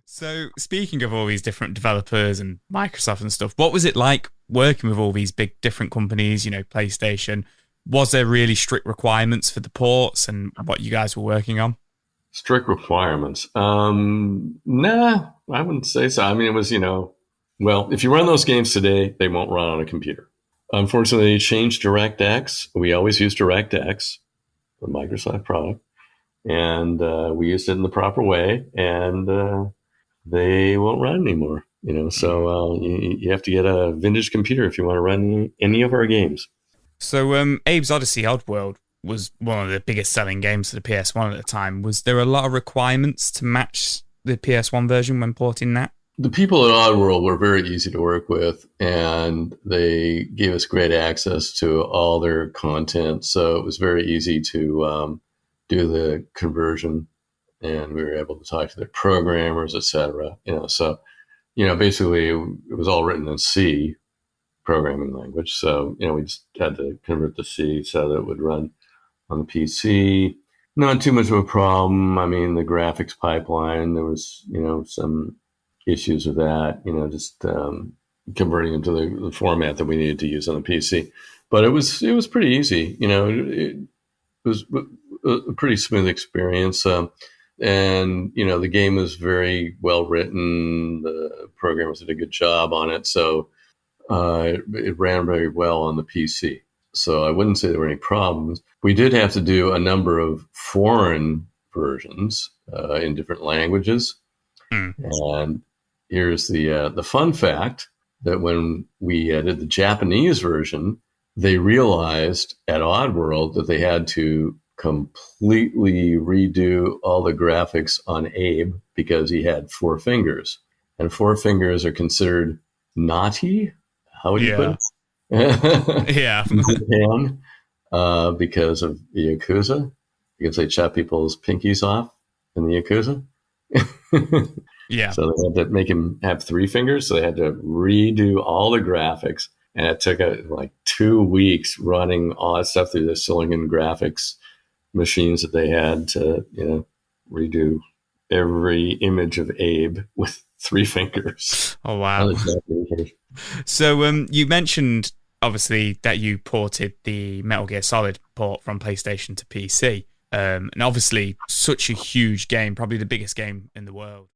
So, speaking of all these different developers and Microsoft and stuff, what was it like working with all these big different companies, PlayStation? Was there really strict requirements for the ports and what you guys were working on? Strict requirements. Nah, I wouldn't say so. I mean, it was, well, if you run those games today, they won't run on a computer. Unfortunately, they changed DirectX. We always use DirectX, the Microsoft product, and we used it in the proper way, and they won't run anymore. So you have to get a vintage computer if you want to run any of our games. So, Abe's Oddysee Oddworld was one of the biggest selling games for the PS1 at the time. Was there a lot of requirements to match the PS1 version when porting that? The people at Oddworld were very easy to work with, and they gave us great access to all their content. So it was very easy to do the conversion, and we were able to talk to their programmers, etc. Basically it was all written in C programming language. So we just had to convert to C so that it would run on the PC. Not too much of a problem. I mean, the graphics pipeline, there was some issues with that, just converting them to the format that we needed to use on the PC. But it was pretty easy. It was a pretty smooth experience. And the game was very well written. The programmers did a good job on it. So it ran very well on the PC. So I wouldn't say there were any problems. We did have to do a number of foreign versions in different languages. And here's the fun fact that when we did the Japanese version, they realized at Oddworld that they had to completely redo all the graphics on Abe because he had four fingers. And four fingers are considered naughty. How would you put it? Yeah. In Japan, because of the Yakuza, because they chop people's pinkies off in the Yakuza. Yeah. So they had to make him have three fingers. So they had to redo all the graphics. And it took like 2 weeks running all that stuff through the Silicon graphics machines that they had to, redo every image of Abe with three fingers. Oh, wow. So you mentioned, obviously, that you ported the Metal Gear Solid port from PlayStation to PC. And obviously, such a huge game, probably the biggest game in the world.